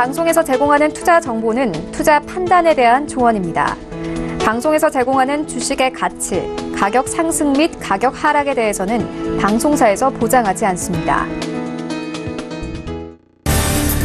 방송에서 제공하는 투자 정보는 투자 판단에 대한 조언입니다. 방송에서 제공하는 주식의 가치, 가격 상승 및 가격 하락에 대해서는 방송사에서 보장하지 않습니다.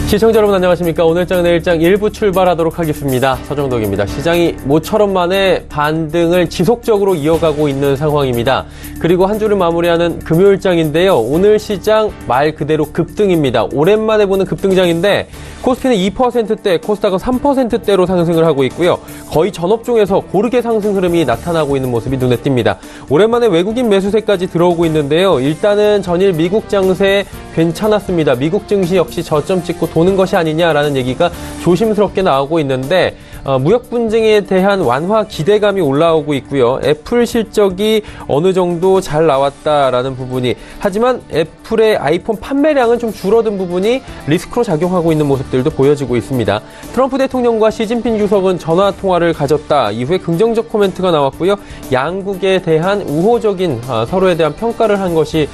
시청자 여러분 안녕하십니까. 오늘장 내일장 1부 출발하도록 하겠습니다. 서정덕입니다. 시장이 모처럼 만에 반등을 지속적으로 이어가고 있는 상황입니다. 그리고 한 주를 마무리하는 금요일장인데요. 오늘 시장 말 그대로 급등입니다. 오랜만에 보는 급등장인데 코스피는 2%대, 코스닥은 3%대로 상승을 하고 있고요. 거의 전업종에서 고르게 상승 흐름이 나타나고 있는 모습이 눈에 띕니다. 오랜만에 외국인 매수세까지 들어오고 있는데요. 일단은 전일 미국 장세 괜찮았습니다. 미국 증시 역시 저점 찍고 도는 것이 아니냐라는 얘기가 조심스럽게 나오고 있는데 무역 분쟁에 대한 완화 기대감이 올라오고 있고요. 애플 실적이 어느 정도 잘 나왔다라는 부분이, 하지만 애플의 아이폰 판매량은 좀 줄어든 부분이 리스크로 작용하고 있는 모습들도 보여지고 있습니다. 트럼프 대통령과 시진핑 주석은 전화 통화를 가졌다 이후에 긍정적 코멘트가 나왔고요. 양국에 대한 우호적인 서로에 대한 평가를 한 것이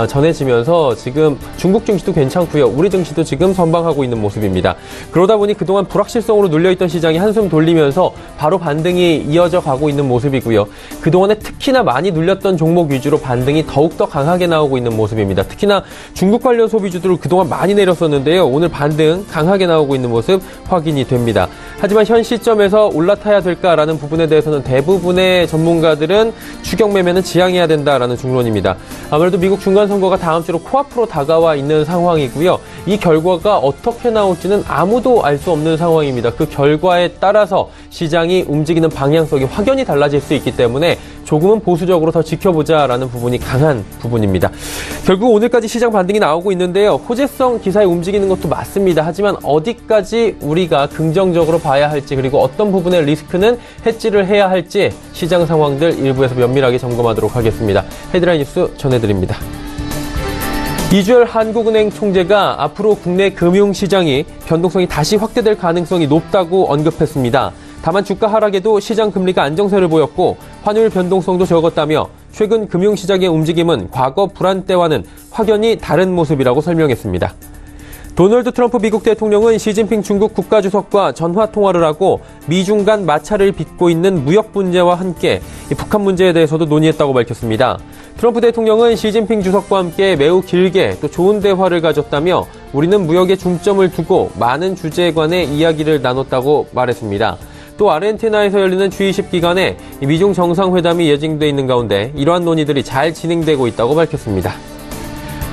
전해지면서 지금 중국 증시도 괜찮고요. 우리 증시도 지금 선방하고 있는 모습입니다. 그러다 보니 그동안 불확실성으로 눌려있던 시장이 한숨 돌리면서 바로 반등이 이어져 가고 있는 모습이고요. 그동안에 특히나 많이 눌렸던 종목 위주로 반등이 더욱더 강하게 나오고 있는 모습입니다. 특히나 중국 관련 소비주들을 그동안 많이 내렸었는데요. 오늘 반등 강하게 나오고 있는 모습 확인이 됩니다. 하지만 현 시점에서 올라타야 될까라는 부분에 대해서는 대부분의 전문가들은 추격 매매는 지양해야 된다라는 중론입니다. 아무래도 미국 중간선거가 다음 주로 코앞으로 다가와 있는 상황이고요. 이 결과가 어떻게 나올지는 아무도 알 수 없는 상황입니다. 그 결과에 따라서 시장이 움직이는 방향성이 확연히 달라질 수 있기 때문에 조금은 보수적으로 더 지켜보자라는 부분이 강한 부분입니다. 결국 오늘까지 시장 반등이 나오고 있는데요. 호재성 기사에 움직이는 것도 맞습니다. 하지만 어디까지 우리가 긍정적으로 봐야 할지, 그리고 어떤 부분의 리스크는 해지를 해야 할지 시장 상황들 일부에서 면밀하게 점검하도록 하겠습니다. 헤드라인 뉴스 전해드립니다. 이주열 한국은행 총재가 앞으로 국내 금융시장이 변동성이 다시 확대될 가능성이 높다고 언급했습니다. 다만 주가 하락에도 시장 금리가 안정세를 보였고 환율 변동성도 적었다며 최근 금융시장의 움직임은 과거 불안 때와는 확연히 다른 모습이라고 설명했습니다. 도널드 트럼프 미국 대통령은 시진핑 중국 국가주석과 전화 통화를 하고 미중 간 마찰을 빚고 있는 무역 문제와 함께 북한 문제에 대해서도 논의했다고 밝혔습니다. 트럼프 대통령은 시진핑 주석과 함께 매우 길게 또 좋은 대화를 가졌다며 우리는 무역에 중점을 두고 많은 주제에 관해 이야기를 나눴다고 말했습니다. 또 아르헨티나에서 열리는 G20 기간에 미중 정상회담이 예정돼 있는 가운데 이러한 논의들이 잘 진행되고 있다고 밝혔습니다.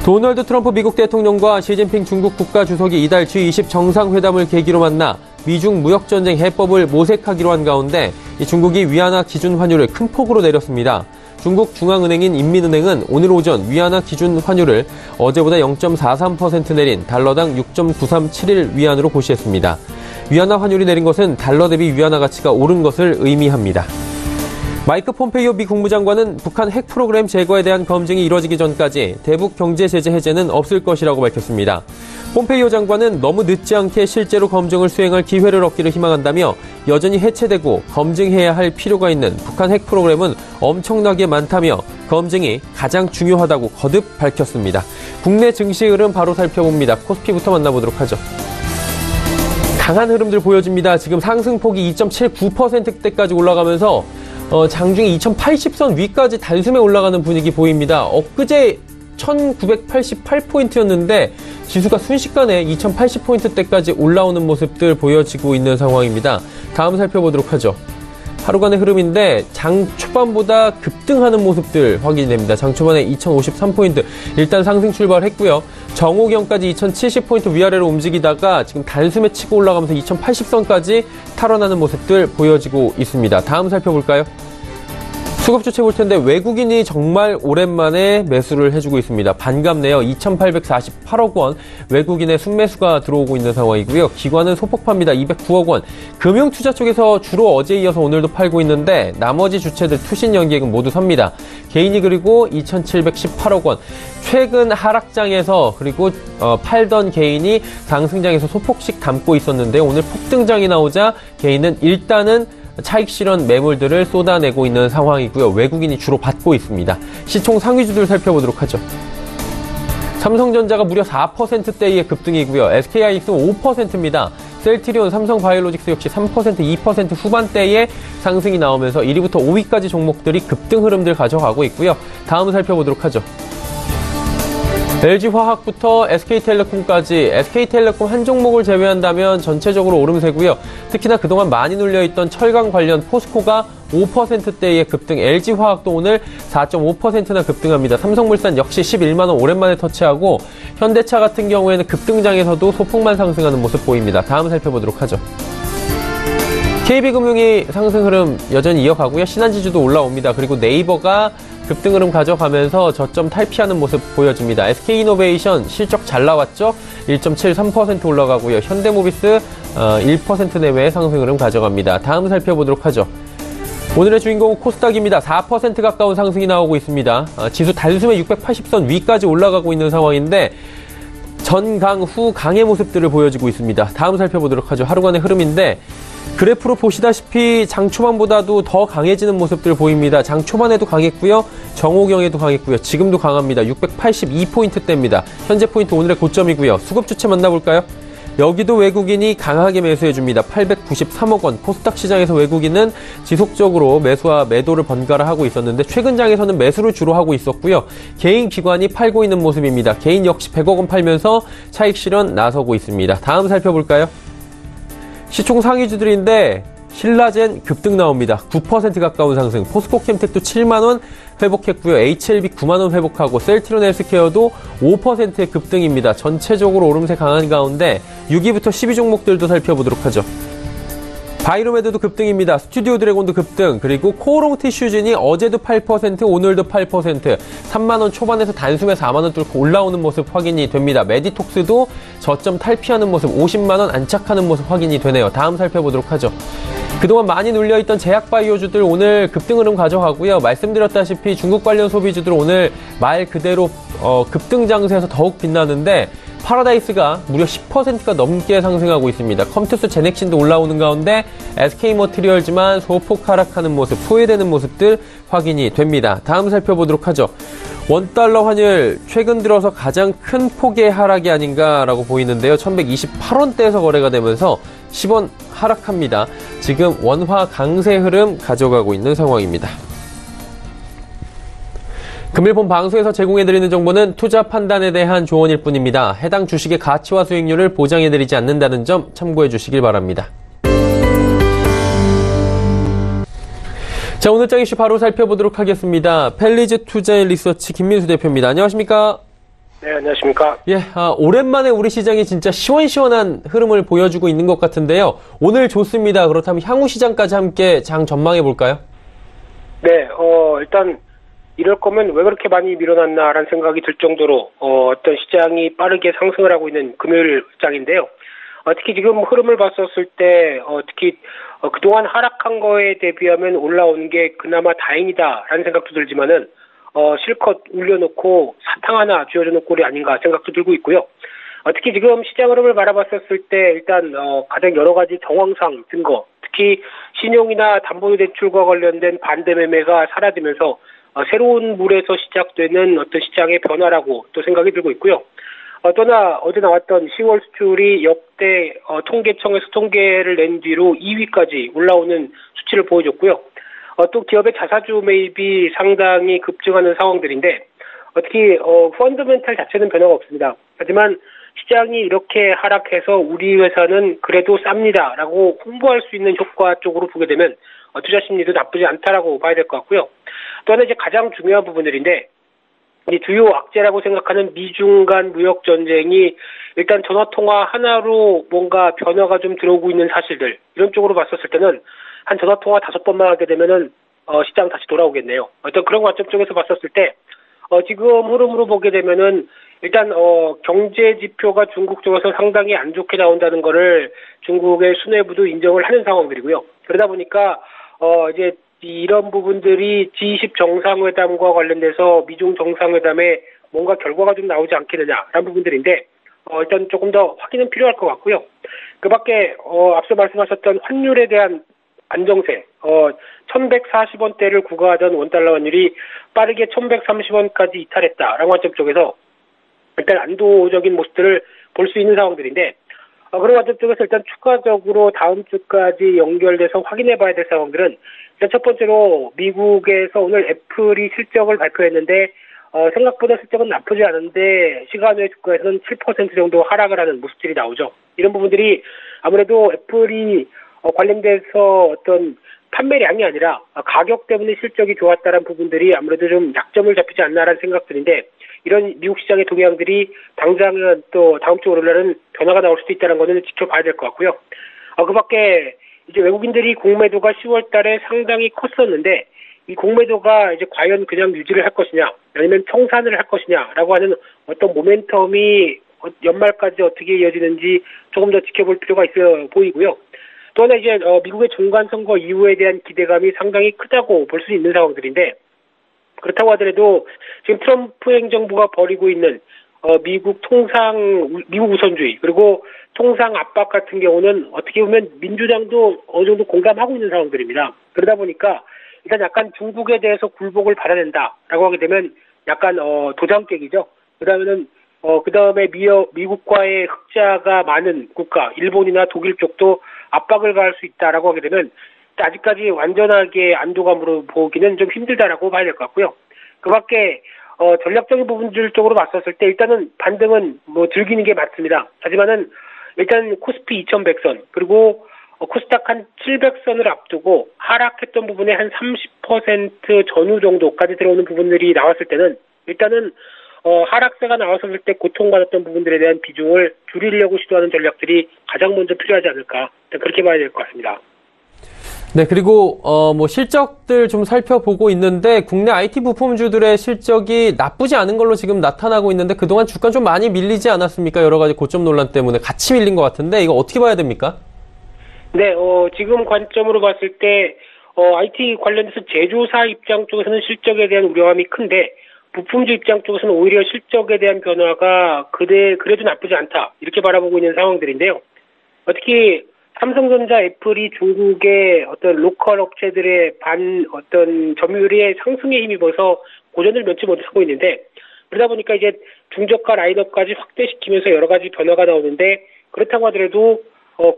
도널드 트럼프 미국 대통령과 시진핑 중국 국가주석이 이달 G20 정상회담을 계기로 만나 미중 무역전쟁 해법을 모색하기로 한 가운데 중국이 위안화 기준 환율을 큰 폭으로 내렸습니다. 중국 중앙은행인 인민은행은 오늘 오전 위안화 기준 환율을 어제보다 0.43% 내린 달러당 6.9371 위안으로 고시했습니다. 위안화 환율이 내린 것은 달러 대비 위안화 가치가 오른 것을 의미합니다. 마이크 폼페이오 미 국무장관은 북한 핵 프로그램 제거에 대한 검증이 이뤄지기 전까지 대북 경제 제재 해제는 없을 것이라고 밝혔습니다. 폼페이오 장관은 너무 늦지 않게 실제로 검증을 수행할 기회를 얻기를 희망한다며 여전히 해체되고 검증해야 할 필요가 있는 북한 핵 프로그램은 엄청나게 많다며 검증이 가장 중요하다고 거듭 밝혔습니다. 국내 증시 흐름 바로 살펴봅니다. 코스피부터 만나보도록 하죠. 강한 흐름들 보여집니다. 지금 상승폭이 2.79%대까지 올라가면서 장중에 2080선 위까지 단숨에 올라가는 분위기 보입니다. 엊그제 1988포인트였는데 지수가 순식간에 2080포인트대까지 올라오는 모습들 보여지고 있는 상황입니다. 다음 살펴보도록 하죠. 하루간의 흐름인데 장 초반보다 급등하는 모습들 확인됩니다. 장 초반에 2053포인트 일단 상승 출발했고요. 정오경까지 2070포인트 위아래로 움직이다가 지금 단숨에 치고 올라가면서 2080선까지 탈환하는 모습들 보여지고 있습니다. 다음 살펴볼까요? 수급주 채볼 텐데 외국인이 정말 오랜만에 매수를 해주고 있습니다. 반갑네요. 2,848억 원 외국인의 순매수가 들어오고 있는 상황이고요. 기관은 소폭파입니다. 209억 원. 금융투자 쪽에서 주로 어제 이어서 오늘도 팔고 있는데 나머지 주체들 투신 연기액은 모두 삽니다. 개인이 그리고 2,718억 원. 최근 하락장에서 그리고 팔던 개인이 상승장에서 소폭씩 담고 있었는데 오늘 폭등장이 나오자 개인은 일단은 차익 실현 매물들을 쏟아내고 있는 상황이고요. 외국인이 주로 받고 있습니다. 시총 상위주들 살펴보도록 하죠. 삼성전자가 무려 4%대의 급등이고요. SK하이닉스는 5%입니다. 셀트리온, 삼성바이오로직스 역시 3%, 2% 후반대의 상승이 나오면서 1위부터 5위까지 종목들이 급등 흐름들 가져가고 있고요. 다음 살펴보도록 하죠. LG화학부터 SK텔레콤까지 SK텔레콤 한 종목을 제외한다면 전체적으로 오름세고요. 특히나 그동안 많이 눌려있던 철강 관련 포스코가 5%대의 급등, LG화학도 오늘 4.5%나 급등합니다. 삼성물산 역시 11만원 오랜만에 터치하고 현대차 같은 경우에는 급등장에서도 소폭만 상승하는 모습 보입니다. 다음 살펴보도록 하죠. KB금융이 상승 흐름 여전히 이어가고요. 신한지주도 올라옵니다. 그리고 네이버가 급등 흐름 가져가면서 저점 탈피하는 모습 보여줍니다. SK이노베이션 실적 잘 나왔죠? 1.73% 올라가고요. 현대모비스 1% 내외의 상승 흐름 가져갑니다. 다음 살펴보도록 하죠. 오늘의 주인공은 코스닥입니다. 4% 가까운 상승이 나오고 있습니다. 지수 단숨에 680선 위까지 올라가고 있는 상황인데 전강 후 강의 모습들을 보여주고 있습니다. 다음 살펴보도록 하죠. 하루간의 흐름인데 그래프로 보시다시피 장 초반보다도 더 강해지는 모습들 보입니다. 장 초반에도 강했고요. 정오경에도 강했고요. 지금도 강합니다. 682포인트대입니다. 현재 포인트 오늘의 고점이고요. 수급 주체 만나볼까요? 여기도 외국인이 강하게 매수해줍니다. 893억 원. 코스닥 시장에서 외국인은 지속적으로 매수와 매도를 번갈아 하고 있었는데 최근 장에서는 매수를 주로 하고 있었고요. 개인 기관이 팔고 있는 모습입니다. 개인 역시 100억 원 팔면서 차익 실현 나서고 있습니다. 다음 살펴볼까요? 시총 상위주들인데 신라젠 급등 나옵니다. 9% 가까운 상승. 포스코캠텍도 7만원 회복했고요. HLB 9만원 회복하고 셀트리온 헬스케어도 5%의 급등입니다. 전체적으로 오름세 강한 가운데 6위부터 10위 종목들도 살펴보도록 하죠. 바이로메드도 급등입니다. 스튜디오 드래곤도 급등, 그리고 코오롱 티슈진이 어제도 8%, 오늘도 8%, 3만원 초반에서 단숨에 4만원 뚫고 올라오는 모습 확인이 됩니다. 메디톡스도 저점 탈피하는 모습, 50만원 안착하는 모습 확인이 되네요. 다음 살펴보도록 하죠. 그동안 많이 눌려있던 제약바이오주들 오늘 급등 흐름 가져가고요. 말씀드렸다시피 중국 관련 소비주들 오늘 말 그대로 급등 장세에서 더욱 빛나는데 파라다이스가 무려 10%가 넘게 상승하고 있습니다. 컴투스 제넥신도 올라오는 가운데 SK머티리얼즈만 소폭 하락하는 모습, 소외되는 모습들 확인이 됩니다. 다음 살펴보도록 하죠. 원달러 환율 최근 들어서 가장 큰 폭의 하락이 아닌가라고 보이는데요. 1128원대에서 거래가 되면서 10원 하락합니다. 지금 원화 강세 흐름 가져가고 있는 상황입니다. 금일 본 방송에서 제공해드리는 정보는 투자 판단에 대한 조언일 뿐입니다. 해당 주식의 가치와 수익률을 보장해드리지 않는다는 점 참고해 주시길 바랍니다. 자, 오늘장 이슈 바로 살펴보도록 하겠습니다. 펠리즈 투자인 리서치 김민수 대표입니다. 안녕하십니까? 네, 안녕하십니까? 예, 오랜만에 우리 시장이 진짜 시원시원한 흐름을 보여주고 있는 것 같은데요. 오늘 좋습니다. 그렇다면 향후 시장까지 함께 장 전망해 볼까요? 네, 일단 이럴 거면 왜 그렇게 많이 밀어놨나라는 생각이 들 정도로 어떤 시장이 빠르게 상승을 하고 있는 금요일 장인데요. 특히 지금 흐름을 봤었을 때 특히 그동안 하락한 거에 대비하면 올라오는 게 그나마 다행이다라는 생각도 들지만은 실컷 올려놓고 사탕 하나 쥐어줘 놓은 꼴이 아닌가 생각도 들고 있고요. 특히 지금 시장 흐름을 바라봤었을 때 일단 가장 여러 가지 정황상 증거, 특히 신용이나 담보대출과 관련된 반대 매매가 사라지면서 새로운 물에서 시작되는 어떤 시장의 변화라고 또 생각이 들고 있고요. 또나 어제 나왔던 10월 수출이 역대 통계청에서 통계를 낸 뒤로 2위까지 올라오는 수치를 보여줬고요. 또 기업의 자사주 매입이 상당히 급증하는 상황들인데 특히 펀더멘탈 자체는 변화가 없습니다. 하지만 시장이 이렇게 하락해서 우리 회사는 그래도 쌉니다라고 홍보할 수 있는 효과 쪽으로 보게 되면 투자 심리도 나쁘지 않다라고 봐야 될 것 같고요. 또 하나 이제 가장 중요한 부분들인데 이 주요 악재라고 생각하는 미중 간 무역 전쟁이 일단 전화 통화 하나로 뭔가 변화가 좀 들어오고 있는 사실들 이런 쪽으로 봤었을 때는 한 전화 통화 5번만 하게 되면은 시장 다시 돌아오겠네요. 어떤 그런 관점 쪽에서 봤었을 때 지금 흐름으로 보게 되면은 일단 경제 지표가 중국 쪽에서 상당히 안 좋게 나온다는 거를 중국의 수뇌부도 인정을 하는 상황들이고요. 그러다 보니까 이제 이런 부분들이 G20 정상회담과 관련돼서 미중 정상회담에 뭔가 결과가 좀 나오지 않겠느냐라는 부분들인데 일단 조금 더 확인은 필요할 것 같고요. 그 밖에 앞서 말씀하셨던 환율에 대한 안정세, 1140원대를 구가하던 원달러 환율이 빠르게 1130원까지 이탈했다라는 관점 쪽에서 일단 안도적인 모습들을 볼 수 있는 상황들인데 그런 관점 쪽에서 일단 추가적으로 다음 주까지 연결돼서 확인해 봐야 될 상황들은 일단 첫 번째로 미국에서 오늘 애플이 실적을 발표했는데 생각보다 실적은 나쁘지 않은데 시간 외 주가에서는 7% 정도 하락을 하는 모습들이 나오죠. 이런 부분들이 아무래도 애플이 관련돼서 어떤 판매량이 아니라 가격 때문에 실적이 좋았다는 부분들이 아무래도 좀 약점을 잡히지 않나라는 생각들인데 이런 미국 시장의 동향들이 당장은 또 다음 주 월요일날은 변화가 나올 수도 있다는 것은 지켜봐야 될 것 같고요. 그 밖에 이제 외국인들이 공매도가 10월 달에 상당히 컸었는데 이 공매도가 이제 과연 그냥 유지를 할 것이냐 아니면 청산을 할 것이냐라고 하는 어떤 모멘텀이 연말까지 어떻게 이어지는지 조금 더 지켜볼 필요가 있어 보이고요. 또 하나 이제 미국의 중간선거 이후에 대한 기대감이 상당히 크다고 볼 수 있는 상황들인데 그렇다고 하더라도 지금 트럼프 행정부가 벌이고 있는 미국 우선주의 그리고 통상 압박 같은 경우는 어떻게 보면 민주당도 어느 정도 공감하고 있는 상황들입니다. 그러다 보니까 일단 약간 중국에 대해서 굴복을 받아낸다라고 하게 되면 약간 도장 깨기죠. 그다음에는 그다음에 미국과의 흑자가 많은 국가 일본이나 독일 쪽도 압박을 가할 수 있다라고 하게 되면 아직까지 완전하게 안도감으로 보기는 좀 힘들다라고 봐야 될 것 같고요. 그밖에 전략적인 부분들 쪽으로 봤었을 때 일단은 반등은 즐기는 게 맞습니다. 하지만은 일단 코스피 2100선 그리고 코스닥 한 700선을 앞두고 하락했던 부분에 한 30% 전후 정도까지 들어오는 부분들이 나왔을 때는 일단은 하락세가 나왔을 때 고통받았던 부분들에 대한 비중을 줄이려고 시도하는 전략들이 가장 먼저 필요하지 않을까 그렇게 봐야 될 것 같습니다. 네, 그리고 실적들 좀 살펴보고 있는데 국내 IT 부품주들의 실적이 나쁘지 않은 걸로 지금 나타나고 있는데 그동안 주가 좀 많이 밀리지 않았습니까? 여러 가지 고점 논란 때문에 같이 밀린 것 같은데 이거 어떻게 봐야 됩니까? 네, 지금 관점으로 봤을 때 IT 관련해서 제조사 입장 쪽에서는 실적에 대한 우려감이 큰데 부품주 입장 쪽에서는 오히려 실적에 대한 변화가 그래도 나쁘지 않다 이렇게 바라보고 있는 상황들인데요. 특히 삼성전자, 애플이 중국의 어떤 로컬 업체들의 어떤 점유율의 상승에 힘입어서 고전을 면치 못하고 있는데 그러다 보니까 이제 중저가 라인업까지 확대시키면서 여러 가지 변화가 나오는데 그렇다고 하더라도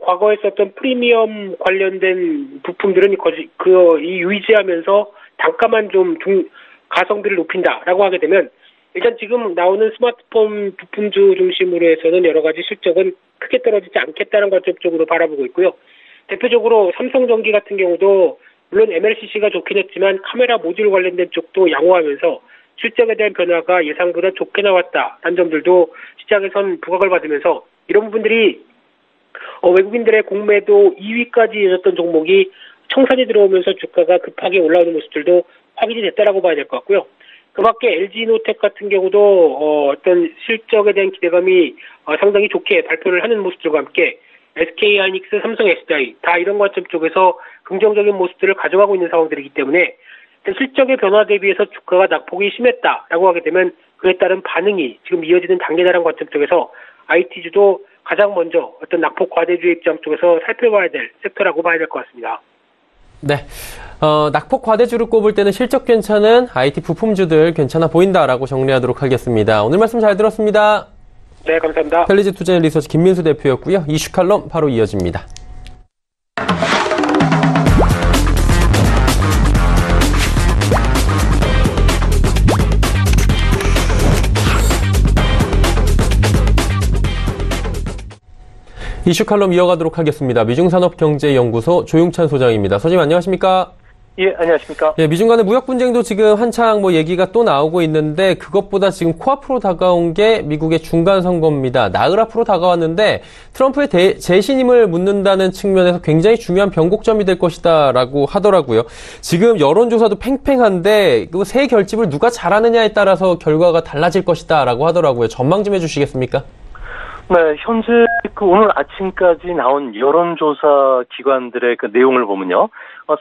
과거에 썼던 프리미엄 관련된 부품들은 유지하면서 단가만 좀 가성비를 높인다라고 하게 되면 일단 지금 나오는 스마트폰 부품주 중심으로 해서는 여러 가지 실적은 크게 떨어지지 않겠다는 관점 쪽으로 바라보고 있고요. 대표적으로 삼성전기 같은 경우도 물론 MLCC가 좋긴 했지만 카메라 모듈 관련된 쪽도 양호하면서 실적에 대한 변화가 예상보다 좋게 나왔다는 점들도 시장에선 부각을 받으면서 이런 부분들이 외국인들의 공매도 2위까지 이어졌던 종목이 청산이 들어오면서 주가가 급하게 올라오는 모습들도 확인이 됐다라고 봐야 될 것 같고요. 그밖에 LG노텍 같은 경우도 어떤 실적에 대한 기대감이 상당히 좋게 발표를 하는 모습들과 함께 SK하이닉스, 삼성 SDI 다 이런 관점 쪽에서 긍정적인 모습들을 가져가고 있는 상황들이기 때문에 실적의 변화 대비해서 주가가 낙폭이 심했다라고 하게 되면 그에 따른 반응이 지금 이어지는 단계다라는 관점 쪽에서 IT주도 가장 먼저 어떤 낙폭 과대주의 입장 쪽에서 살펴봐야 될 섹터라고 봐야 될 것 같습니다. 네. 낙폭 과대주를 꼽을 때는 실적 괜찮은 IT 부품주들 괜찮아 보인다라고 정리하도록 하겠습니다. 오늘 말씀 잘 들었습니다. 네, 감사합니다. 펠리즈 투자인 리서치 김민수 대표였고요. 이슈 칼럼 바로 이어집니다. 이슈 칼럼 이어가도록 하겠습니다. 미중산업경제연구소 조용찬 소장입니다. 소장님 안녕하십니까? 예, 안녕하십니까? 예, 미중 간의 무역 분쟁도 지금 한창 얘기가 또 나오고 있는데 그것보다 지금 코앞으로 다가온 게 미국의 중간 선거입니다. 나흘 앞으로 다가왔는데 트럼프의 재신임을 묻는다는 측면에서 굉장히 중요한 변곡점이 될 것이다라고 하더라고요. 지금 여론조사도 팽팽한데 그 새 결집을 누가 잘하느냐에 따라서 결과가 달라질 것이다라고 하더라고요. 전망 좀 해주시겠습니까? 네, 현재 오늘 아침까지 나온 여론조사 기관들의 그 내용을 보면요.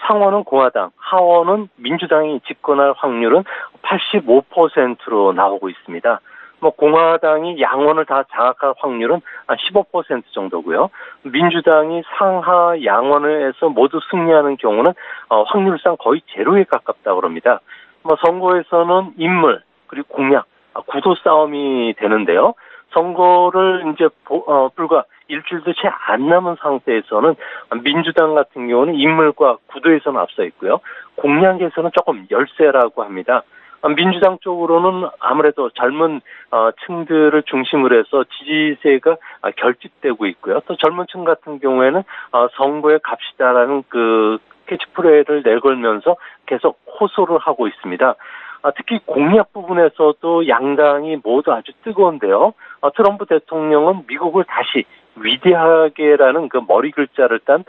상원은 공화당, 하원은 민주당이 집권할 확률은 85%로 나오고 있습니다. 공화당이 양원을 다 장악할 확률은 15% 정도고요. 민주당이 상하 양원에서 모두 승리하는 경우는 확률상 거의 제로에 가깝다고 합니다. 선거에서는 인물, 그리고 공약, 구도 싸움이 되는데요. 선거를 이제 불과 일주일도 채 안 남은 상태에서는 민주당 같은 경우는 인물과 구도에서는 앞서 있고요. 공약에서는 조금 열세라고 합니다. 민주당 쪽으로는 아무래도 젊은 층들을 중심으로 해서 지지세가 결집되고 있고요. 또 젊은 층 같은 경우에는 선거에 갑시다라는 그 캐치프레이를 내걸면서 계속 호소를 하고 있습니다. 특히 공약 부분에서도 양당이 모두 아주 뜨거운데요. 트럼프 대통령은 미국을 다시 위대하게라는 그 머리 글자를 딴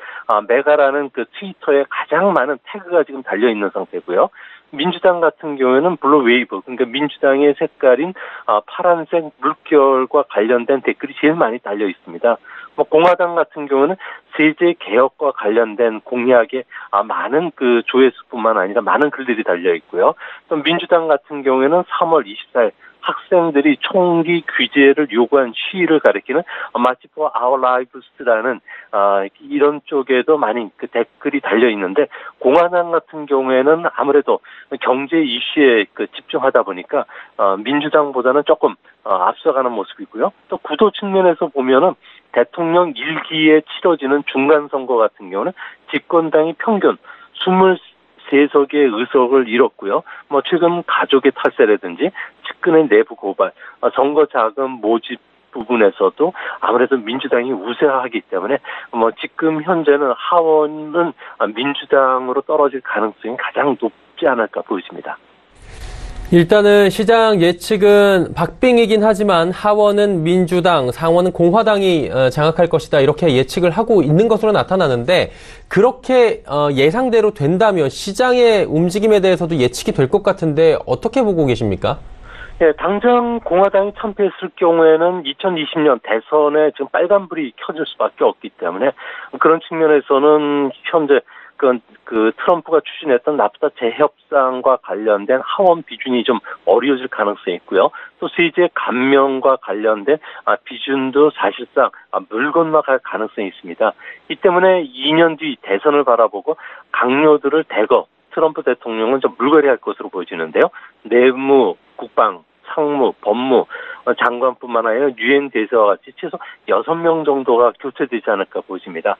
메가라는 그 트위터에 가장 많은 태그가 지금 달려 있는 상태고요. 민주당 같은 경우에는 블루 웨이브, 그러니까 민주당의 색깔인 파란색 물결과 관련된 댓글이 제일 많이 달려 있습니다. 공화당 같은 경우는 세제 개혁과 관련된 공약에 많은 그 조회수뿐만 아니라 많은 글들이 달려 있고요. 또 민주당 같은 경우에는 3월 24일 학생들이 총기 규제를 요구한 시위를 가리키는 마치 for our lives라는 이런 쪽에도 많이 그 댓글이 달려 있는데, 공화당 같은 경우에는 아무래도 경제 이슈에 그 집중하다 보니까 민주당보다는 조금 앞서가는 모습이고요. 또 구도 측면에서 보면은 대통령 1기에 치러지는 중간 선거 같은 경우는 집권당이 평균 23석의 의석을 잃었고요. 최근 가족의 탈세라든지 측근의 내부 고발, 선거 자금 모집 부분에서도 아무래도 민주당이 우세하기 때문에 지금 현재는 하원은 민주당으로 떨어질 가능성이 가장 높지 않을까 보여집니다. 일단은 시장 예측은 박빙이긴 하지만 하원은 민주당, 상원은 공화당이 장악할 것이다, 이렇게 예측을 하고 있는 것으로 나타나는데, 그렇게 예상대로 된다면 시장의 움직임에 대해서도 예측이 될 것 같은데 어떻게 보고 계십니까? 네, 당장 공화당이 참패했을 경우에는 2020년 대선에 지금 빨간불이 켜질 수밖에 없기 때문에, 그런 측면에서는 현재 그 트럼프가 추진했던 나프타 재협상과 관련된 하원 비준이 좀 어려워질 가능성이 있고요. 또 세제 감면과 관련된 비준도 사실상 물 건너갈 가능성이 있습니다. 이 때문에 2년 뒤 대선을 바라보고 강요들을 대거 트럼프 대통령은 좀 물갈이할 것으로 보여지는데요. 내무, 국방, 상무, 법무 장관뿐만 아니라 유엔 대사와 같이 최소 6명 정도가 교체되지 않을까 보입니다.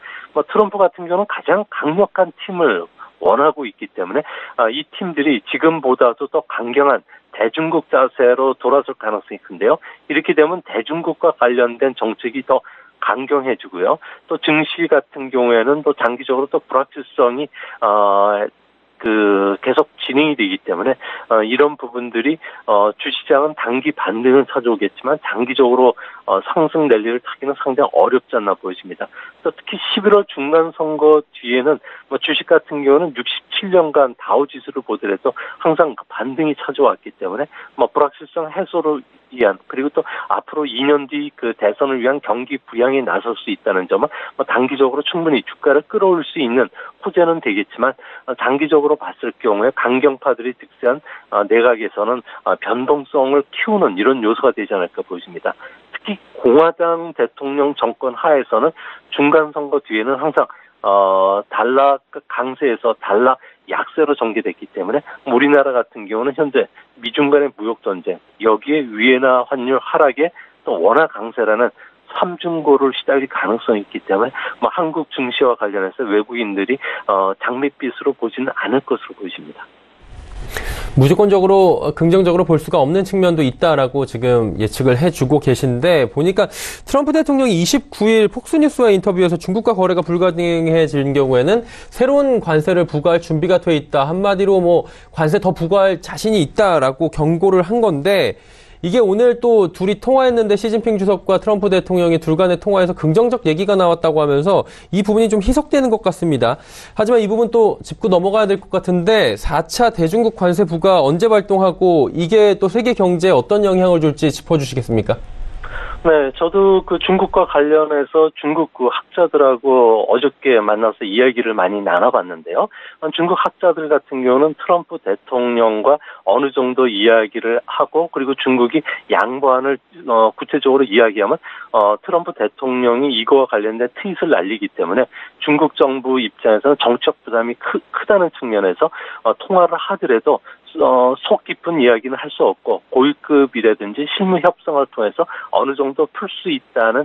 트럼프 같은 경우는 가장 강력한 팀을 원하고 있기 때문에 이 팀들이 지금보다도 더 강경한 대중국 자세로 돌아설 가능성이 큰데요. 이렇게 되면 대중국과 관련된 정책이 더 강경해지고요. 또 증시 같은 경우에는 또 장기적으로 또 불확실성이 계속 진행이 되기 때문에 이런 부분들이 주시장은 단기 반등을 찾아오겠지만 장기적으로 상승 랠리를 타기는 상당히 어렵지 않나 보여집니다. 또 특히 11월 중간 선거 뒤에는 주식 같은 경우는 67년간 다우 지수를 보더라도 항상 반등이 찾아왔기 때문에 불확실성 해소를 위한, 그리고 또 앞으로 2년 뒤 그 대선을 위한 경기 부양에 나설 수 있다는 점은 단기적으로 충분히 주가를 끌어올 수 있는 호재는 되겠지만, 장기적으로 봤을 경우에 강경파들이 득세한 내각에서는 변동성을 키우는 이런 요소가 되지 않을까 보입니다. 특히 공화당 대통령 정권 하에서는 중간 선거 뒤에는 항상 달러 강세에서 달러 약세로 전개됐기 때문에 우리나라 같은 경우는 현재 미중 간의 무역 전쟁, 여기에 위엔화 환율 하락에 또 원화 강세라는 삼중고를 시달릴 가능성이 있기 때문에 한국 증시와 관련해서 외국인들이 장밋빛으로 보지는 않을 것으로 보입니다. 무조건적으로 긍정적으로 볼 수가 없는 측면도 있다라고 지금 예측을 해주고 계신데, 보니까 트럼프 대통령이 29일 폭스뉴스와 인터뷰에서 중국과 거래가 불가능해진 경우에는 새로운 관세를 부과할 준비가 돼 있다, 한마디로 관세 더 부과할 자신이 있다라고 경고를 한 건데, 이게 오늘 또 둘이 통화했는데 시진핑 주석과 트럼프 대통령이 둘 간의 통화에서 긍정적 얘기가 나왔다고 하면서 이 부분이 좀 희석되는 것 같습니다. 하지만 이 부분 또 짚고 넘어가야 될 것 같은데, 4차 대중국 관세 부과 언제 발동하고 이게 또 세계 경제에 어떤 영향을 줄지 짚어주시겠습니까? 네, 저도 그 중국과 관련해서 중국 그 학자들하고 어저께 만나서 이야기를 많이 나눠봤는데요. 중국 학자들 같은 경우는 트럼프 대통령과 어느 정도 이야기를 하고, 그리고 중국이 양보안을 구체적으로 이야기하면 트럼프 대통령이 이거와 관련된 트윗을 날리기 때문에 중국 정부 입장에서는 정책 부담이 크다는 측면에서 통화를 하더라도 속 깊은 이야기는 할 수 없고 고위급이라든지 실무 협상을 통해서 어느 정도 풀 수 있다는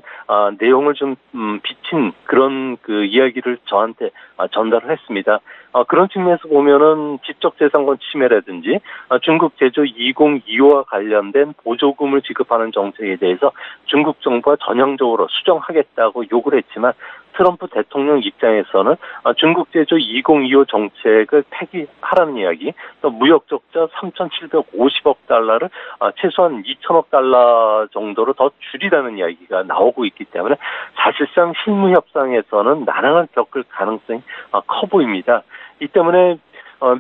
내용을 좀 비친 그런 그 이야기를 저한테 전달을 했습니다. 그런 측면에서 보면은 지적재산권 침해라든지 중국 제조 2025와 관련된 보조금을 지급하는 정책에 대해서 중국 정부가 전향적으로 수정하겠다고 요구를 했지만 트럼프 대통령 입장에서는 중국 제조 2025 정책을 폐기하라는 이야기, 또 무역 적자 3,750억 달러를 최소한 2천억 달러 정도로 더 줄이라는 이야기가 나오고 있기 때문에 사실상 실무 협상에서는 난항을 겪을 가능성이 커 보입니다. 이 때문에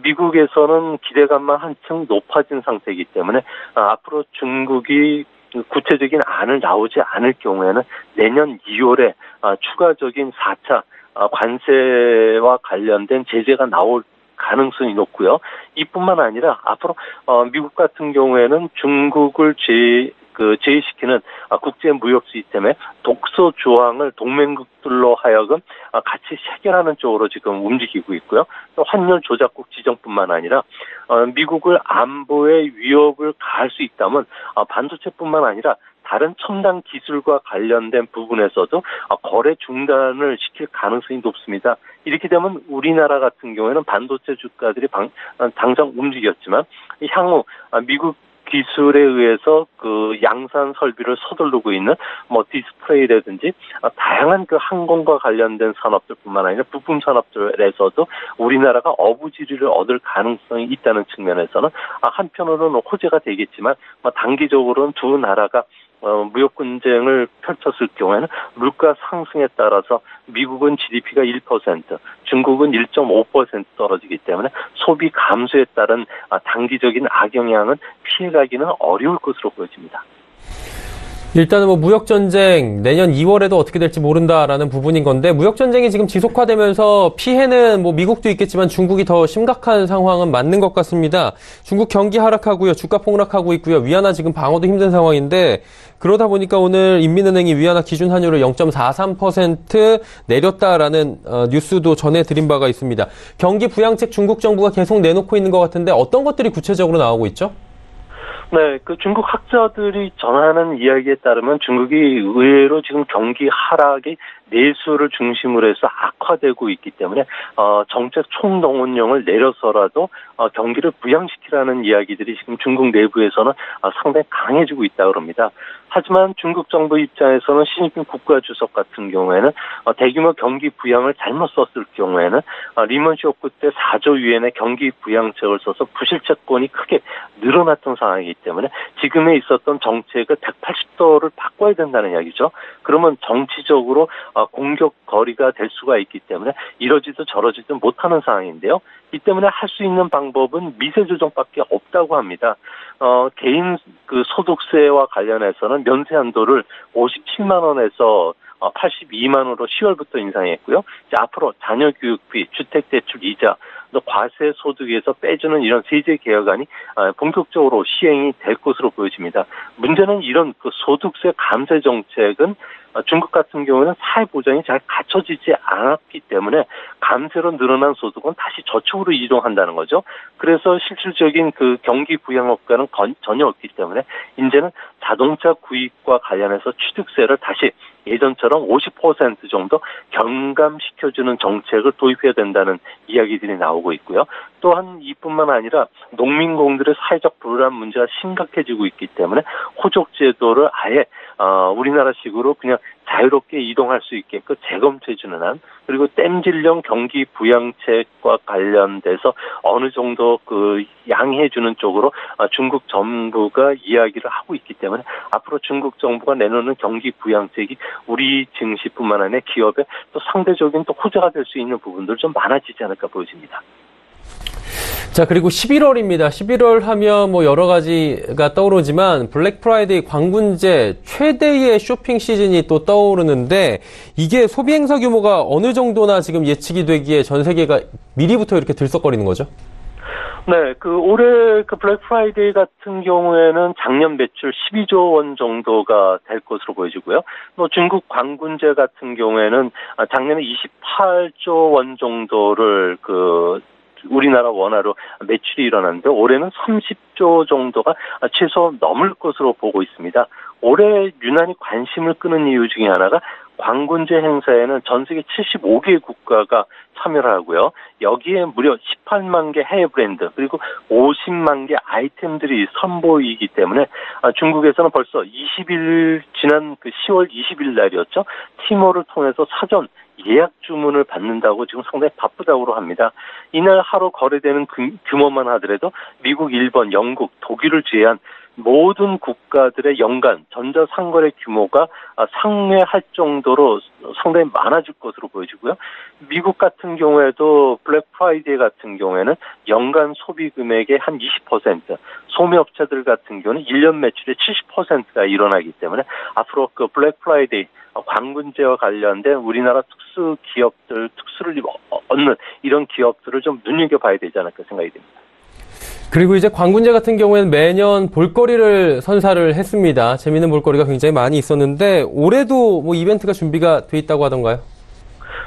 미국에서는 기대감만 한층 높아진 상태이기 때문에 앞으로 중국이 구체적인 안을 나오지 않을 경우에는 내년 2월에 추가적인 4차 관세와 관련된 제재가 나올 가능성이 높고요. 이뿐만 아니라 앞으로 미국 같은 경우에는 중국을 제외시키는 국제 무역 시스템의 독소 조항을 동맹국들로 하여금 같이 해결하는 쪽으로 지금 움직이고 있고요. 또 환율 조작국 지정뿐만 아니라 미국을 안보에 위협을 가할 수 있다면 반도체뿐만 아니라 다른 첨단 기술과 관련된 부분에서도 거래 중단을 시킬 가능성이 높습니다. 이렇게 되면 우리나라 같은 경우에는 반도체 주가들이 당장 움직였지만 향후 미국 기술에 의해서 그 양산 설비를 서두르고 있는 디스플레이라든지 다양한 그 항공과 관련된 산업들뿐만 아니라 부품 산업들에서도 우리나라가 어부지리를 얻을 가능성이 있다는 측면에서는 한편으로는 호재가 되겠지만 단기적으로는 두 나라가 무역 분쟁을 펼쳤을 경우에는 물가 상승에 따라서 미국은 GDP가 1%, 중국은 1.5% 떨어지기 때문에 소비 감소에 따른 단기적인 악영향은 피해가기는 어려울 것으로 보여집니다. 일단은 무역전쟁 내년 2월에도 어떻게 될지 모른다라는 부분인 건데 무역전쟁이 지금 지속화되면서 피해는 미국도 있겠지만 중국이 더 심각한 상황은 맞는 것 같습니다. 중국 경기 하락하고요. 주가 폭락하고 있고요. 위안화 지금 방어도 힘든 상황인데 그러다 보니까 오늘 인민은행이 위안화 기준 환율을 0.43% 내렸다라는 뉴스도 전해드린 바가 있습니다. 경기 부양책 중국 정부가 계속 내놓고 있는 것 같은데 어떤 것들이 구체적으로 나오고 있죠? 네, 그 중국 학자들이 전하는 이야기에 따르면 중국이 의외로 지금 경기 하락이 내수를 중심으로 해서 악화되고 있기 때문에 정책 총동원령을 내려서라도 경기를 부양시키라는 이야기들이 지금 중국 내부에서는 상당히 강해지고 있다고 합니다. 하지만 중국 정부 입장에서는 시진핑 국가주석 같은 경우에는 대규모 경기 부양을 잘못 썼을 경우에는 리먼 쇼크 때 4조 위엔의 경기 부양책을 써서 부실채권이 크게 늘어났던 상황이기 때문에 지금에 있었던 정책을 180도를 바꿔야 된다는 이야기죠. 그러면 정치적으로 공격 거리가 될 수가 있기 때문에 이러지도 저러지도 못하는 상황인데요. 이 때문에 할 수 있는 방법은 미세 조정밖에 없다고 합니다. 개인 그 소득세와 관련해서는 면세 한도를 57만 원에서 82만 원으로 10월부터 인상했고요. 이제 앞으로 자녀 교육비, 주택대출 이자, 또 과세 소득에서 빼주는 이런 세제 개혁안이 본격적으로 시행이 될 것으로 보여집니다. 문제는 이런 그 소득세 감세 정책은 중국 같은 경우는 사회 보장이 잘 갖춰지지 않았기 때문에 감세로 늘어난 소득은 다시 저축으로 이동한다는 거죠. 그래서 실질적인 그 경기 부양 효과는 전혀 없기 때문에 이제는 자동차 구입과 관련해서 취득세를 다시 예전처럼 50% 정도 경감시켜주는 정책을 도입해야 된다는 이야기들이 나오고 있고요. 또한 이뿐만 아니라 농민공들의 사회적 불안 문제가 심각해지고 있기 때문에 호적 제도를 아예 우리나라식으로 그냥 자유롭게 이동할 수 있게끔 재검토해주는 한, 그리고 땜질령 경기 부양책과 관련돼서 어느 정도 그 양해해주는 쪽으로 중국 정부가 이야기를 하고 있기 때문에 앞으로 중국 정부가 내놓는 경기 부양책이 우리 증시뿐만 아니라 기업에 또 상대적인 또 호재가 될 수 있는 부분들 좀 많아지지 않을까 보여집니다. 자, 그리고 11월입니다. 11월 하면 여러 가지가 떠오르지만 블랙 프라이데이 광군제 최대의 쇼핑 시즌이 또 떠오르는데 이게 소비 행사 규모가 어느 정도나 지금 예측이 되기에 전 세계가 미리부터 이렇게 들썩거리는 거죠? 네, 올해 블랙 프라이데이 같은 경우에는 작년 매출 12조 원 정도가 될 것으로 보여지고요. 또 중국 광군제 같은 경우에는 작년에 28조 원 정도를 우리나라 원화로 매출이 일어났는데 올해는 30조 정도가 최소 넘을 것으로 보고 있습니다. 올해 유난히 관심을 끄는 이유 중에 하나가 광군제 행사에는 전 세계 75개 국가가 참여를 하고요. 여기에 무려 18만 개 해외 브랜드 그리고 50만 개 아이템들이 선보이기 때문에 중국에서는 벌써 20일 지난 그 10월 20일 날이었죠. 티모를 통해서 사전 예약 주문을 받는다고 지금 상당히 바쁘다고 합니다. 이날 하루 거래되는 규모만 하더라도 미국, 일본, 영국, 독일을 제외한 모든 국가들의 연간 전자상거래 규모가 상회할 정도로 상당히 많아질 것으로 보여지고요. 미국 같은 경우에도 블랙 프라이데이 같은 경우에는 연간 소비 금액의 한 20%, 소매업체들 같은 경우는 1년 매출의 70%가 일어나기 때문에 앞으로 그 블랙 프라이데이 광군제와 관련된 우리나라 특수 기업들, 특수를 얻는 이런 기업들을 좀 눈여겨봐야 되지 않을까 생각이 듭니다. 그리고 이제 광군제 같은 경우에는 매년 볼거리를 선사를 했습니다. 재미있는 볼거리가 굉장히 많이 있었는데 올해도 뭐 이벤트가 준비가 돼 있다고 하던가요?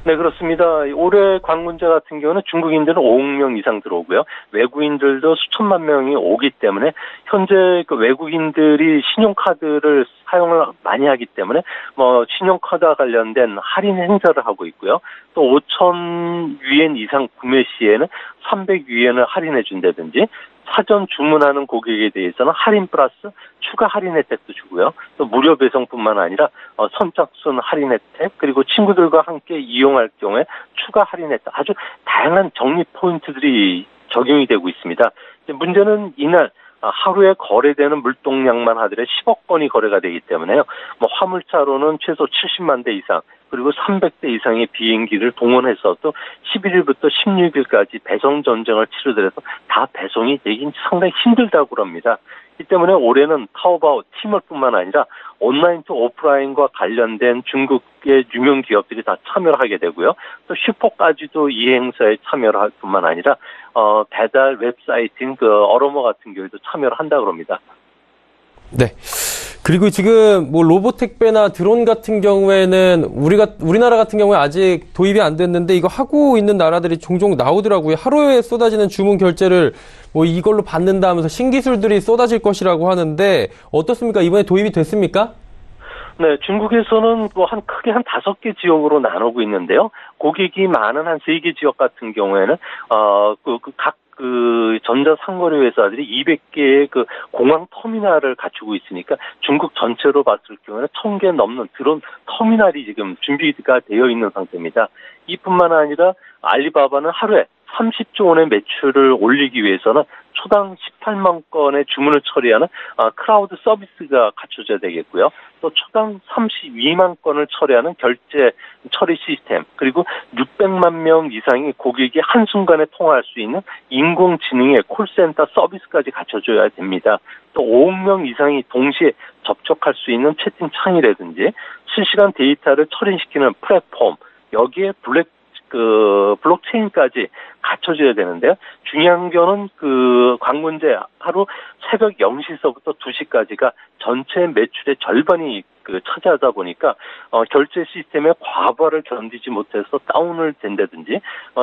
네, 그렇습니다. 올해 광군제 같은 경우는 중국인들은 5억 명 이상 들어오고요. 외국인들도 수천만 명이 오기 때문에 현재 그 외국인들이 신용카드를 사용을 많이 하기 때문에 뭐 신용카드와 관련된 할인 행사를 하고 있고요. 또 5,000위엔 이상 구매 시에는 300위엔을 할인해 준다든지 사전 주문하는 고객에 대해서는 할인 플러스 추가 할인 혜택도 주고요. 또 무료 배송뿐만 아니라 선착순 할인 혜택 그리고 친구들과 함께 이용할 경우에 추가 할인 혜택 아주 다양한 적립 포인트들이 적용이 되고 있습니다. 문제는 이날 하루에 거래되는 물동량만 하더라도 10억 건이 거래가 되기 때문에요. 뭐 화물차로는 최소 70만 대 이상 그리고 300대 이상의 비행기를 동원해서 또 11일부터 16일까지 배송 전쟁을 치르더라도 다 배송이 되긴 상당히 힘들다고 합니다. 이 때문에 올해는 타오바오, 티몰뿐만 아니라 온라인 또 오프라인과 관련된 중국의 유명 기업들이 다 참여를 하게 되고요. 또 슈퍼까지도 이 행사에 참여를 할 뿐만 아니라 배달 웹사이트인 그 어로머 같은 경우에도 참여를 한다고 합니다. 네. 그리고 지금 뭐 로봇 택배나 드론 같은 경우에는 우리나라 같은 경우에 아직 도입이 안 됐는데 이거 하고 있는 나라들이 종종 나오더라고요. 하루에 쏟아지는 주문 결제를 뭐 이걸로 받는다 하면서 신기술들이 쏟아질 것이라고 하는데 어떻습니까? 이번에 도입이 됐습니까? 네, 중국에서는 크게 한 5개 지역으로 나누고 있는데요. 고객이 많은 한 3개 지역 같은 경우에는 각 전자상거래 회사들이 200개의 그 공항 터미널을 갖추고 있으니까 중국 전체로 봤을 경우에는 1,000개 넘는 드론 터미널이 지금 준비가 되어 있는 상태입니다. 이뿐만 아니라 알리바바는 하루에 30조 원의 매출을 올리기 위해서는 초당 18만 건의 주문을 처리하는 크라우드 서비스가 갖춰져야 되겠고요. 또 초당 32만 건을 처리하는 결제 처리 시스템, 그리고 600만 명 이상의 고객이 한순간에 통화할 수 있는 인공지능의 콜센터 서비스까지 갖춰줘야 됩니다. 또 5억 명 이상이 동시에 접촉할 수 있는 채팅 창이라든지 실시간 데이터를 처리시키는 플랫폼, 여기에 블록체인까지 갖춰져야 되는데요. 중요한 거는 광군제 하루 새벽 0시서부터 2시까지가 전체 매출의 절반이 차지하다 보니까 결제 시스템의 과부하를 견디지 못해서 다운을 된다든지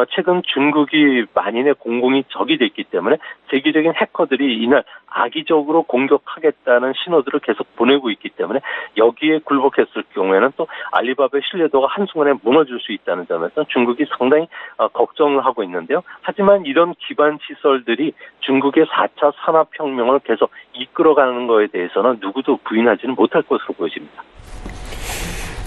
최근 중국이 만인의 공공이 적이 됐기 때문에 세계적인 해커들이 이날 악의적으로 공격하겠다는 신호들을 계속 보내고 있기 때문에 여기에 굴복했을 경우에는 또 알리바바의 신뢰도가 한순간에 무너질 수 있다는 점에서 중국이 상당히 걱정을 하고 있는데요. 하지만 이런 기반 시설들이 중국의 4차 산업혁명을 계속 이끌어가는 것에 대해서는 누구도 부인하지는 못할 것으로 보여집니다.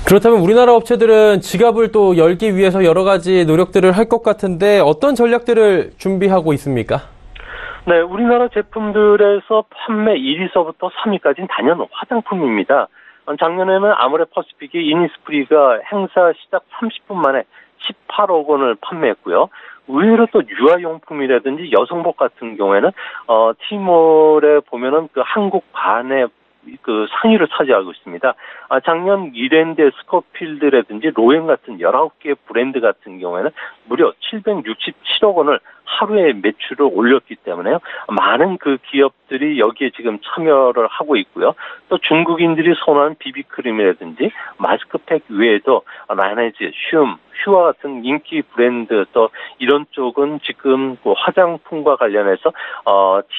그렇다면 우리나라 업체들은 지갑을 또 열기 위해서 여러 가지 노력들을 할 것 같은데 어떤 전략들을 준비하고 있습니까? 네, 우리나라 제품들에서 판매 1위서부터 3위까지는 단연 화장품입니다. 작년에는 아모레퍼시픽이 이니스프리가 행사 시작 30분 만에 18억 원을 판매했고요. 의외로 또 유아용품이라든지 여성복 같은 경우에는 티몰에 보면은 한국 반의 상위를 차지하고 있습니다. 작년 이랜드, 스코필드라든지 로엔 같은 19개 브랜드 같은 경우에는 무려 767억 원을 하루에 매출을 올렸기 때문에요. 많은 기업들 기업들이 여기에 지금 참여를 하고 있고요. 또 중국인들이 선호하는 비비크림이라든지 마스크팩 외에도 라네즈, 슈와 같은 인기 브랜드 또 이런 쪽은 지금 그 화장품과 관련해서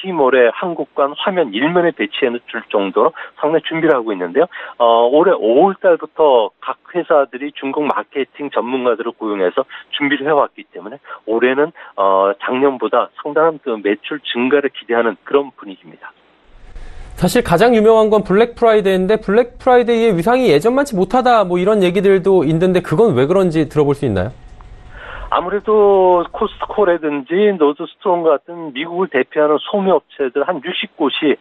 T몰에 한국관 화면 일면에 배치해 줄 정도로 상당히 준비를 하고 있는데요. 올해 5월 달부터 각 회사들이 중국 마케팅 전문가들을 고용해서 준비를 해왔기 때문에 올해는 작년보다 상당한 그 매출 증가를 기대하는 그런 분위기입니다. 사실 가장 유명한 건 블랙 프라이데이인데 블랙 프라이데이의 위상이 예전만치 못하다 뭐 이런 얘기들도 있는데 그건 왜 그런지 들어볼 수 있나요? 아무래도 코스트코라든지 노드스트롬 같은 미국을 대표하는 소매업체들 한 60곳이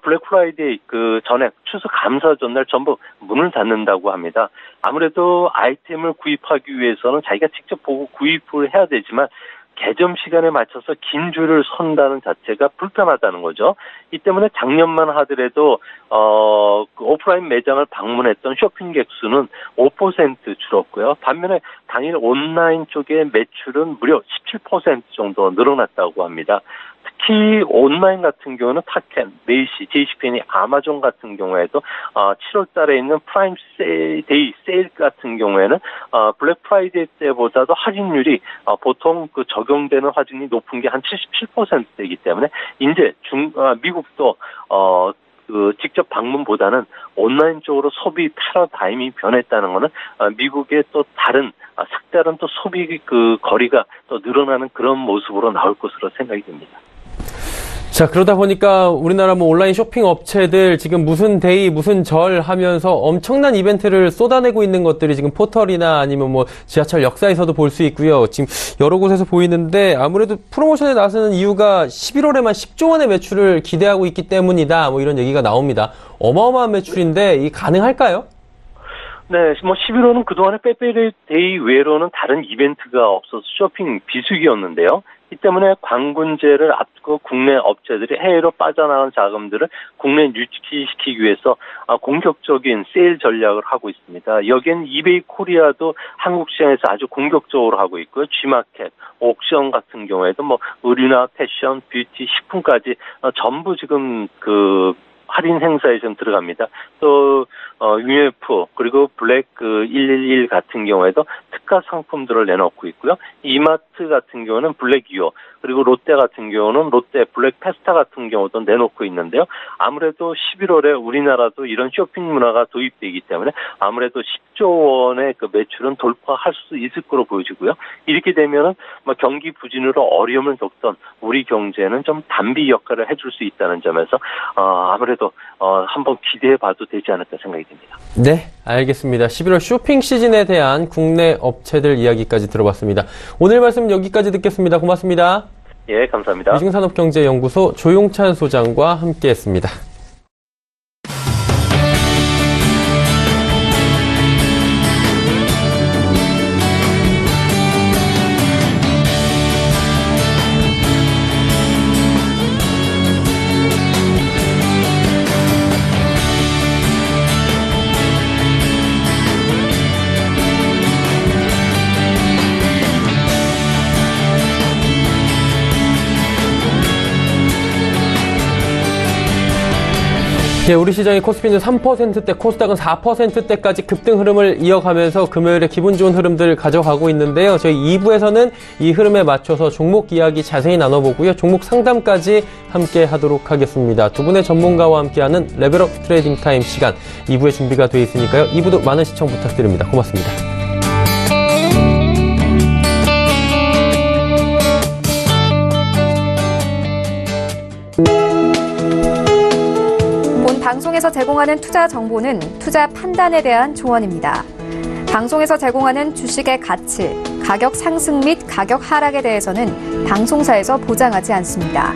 블랙 프라이데이 그 전에 추수 감사 전날 전부 문을 닫는다고 합니다. 아무래도 아이템을 구입하기 위해서는 자기가 직접 보고 구입을 해야 되지만 개점 시간에 맞춰서 긴 줄을 선다는 자체가 불편하다는 거죠. 이 때문에 작년만 하더라도 그 오프라인 매장을 방문했던 쇼핑객 수는 5% 줄었고요. 반면에 당일 온라인 쪽의 매출은 무려 17% 정도 늘어났다고 합니다. 특히 온라인 같은 경우는 타켄, 메이시, JCPenney, 아마존 같은 경우에도 7월 달에 있는 프라임 데이 세일 같은 경우에는 블랙 프라이데이 때보다도 할인율이 보통 그 적용되는 할인이 높은 게 한 77%이기 때문에 이제 미국도 그 직접 방문보다는 온라인 쪽으로 소비 패러다임이 변했다는 것은 미국의 또 다른 색다른 또 소비 그 거리가 또 늘어나는 그런 모습으로 나올 것으로 생각이 됩니다. 자, 그러다 보니까 우리나라 뭐 온라인 쇼핑 업체들 지금 무슨 데이, 무슨 절 하면서 엄청난 이벤트를 쏟아내고 있는 것들이 지금 포털이나 아니면 뭐 지하철 역사에서도 볼 수 있고요. 지금 여러 곳에서 보이는데 아무래도 프로모션에 나서는 이유가 11월에만 10조 원의 매출을 기대하고 있기 때문이다. 뭐 이런 얘기가 나옵니다. 어마어마한 매출인데 이게 가능할까요? 네, 뭐 11월은 그동안에 빼빼데이 외로는 다른 이벤트가 없어서 쇼핑 비수기였는데요. 이 때문에 관군제를 앞두고 국내 업체들이 해외로 빠져나간 자금들을 국내에 유치시키기 위해서 공격적인 세일 전략을 하고 있습니다. 여기엔 이베이 코리아도 한국 시장에서 아주 공격적으로 하고 있고요. G마켓, 옥션 같은 경우에도 뭐 의류나 패션, 뷰티, 식품까지 전부 지금 그 할인 행사에 좀 들어갑니다. 또 UF 그리고 블랙 111 같은 경우에도 특가 상품들을 내놓고 있고요. 이마트 같은 경우는 블랙 2호 그리고 롯데 같은 경우는 롯데 블랙 페스타 같은 경우도 내놓고 있는데요. 아무래도 11월에 우리나라도 이런 쇼핑 문화가 도입되기 때문에 아무래도 10조 원의 그 매출은 돌파할 수 있을 거로 보여지고요. 이렇게 되면은 경기 부진으로 어려움을 겪던 우리 경제는 좀 단비 역할을 해줄 수 있다는 점에서 아무래도 한번 기대해봐도 되지 않을까 생각이 듭니다. 네, 알겠습니다. 11월 쇼핑 시즌에 대한 국내 업체들 이야기까지 들어봤습니다. 오늘 말씀 여기까지 듣겠습니다. 고맙습니다. 예, 감사합니다. 위증산업경제연구소 조용찬 소장과 함께했습니다. 네, 우리 시장의 코스피는 3%대, 코스닥은 4%대까지 급등 흐름을 이어가면서 금요일에 기분 좋은 흐름들 가져가고 있는데요. 저희 2부에서는 이 흐름에 맞춰서 종목 이야기 자세히 나눠보고요. 종목 상담까지 함께 하도록 하겠습니다. 두 분의 전문가와 함께하는 레벨업 트레이딩 타임 시간 2부에 준비가 되어 있으니까요. 2부도 많은 시청 부탁드립니다. 고맙습니다. 방송에서 제공하는 투자 정보는 투자 판단에 대한 조언입니다. 방송에서 제공하는 주식의 가치, 가격 상승 및 가격 하락에 대해서는 방송사에서 보장하지 않습니다.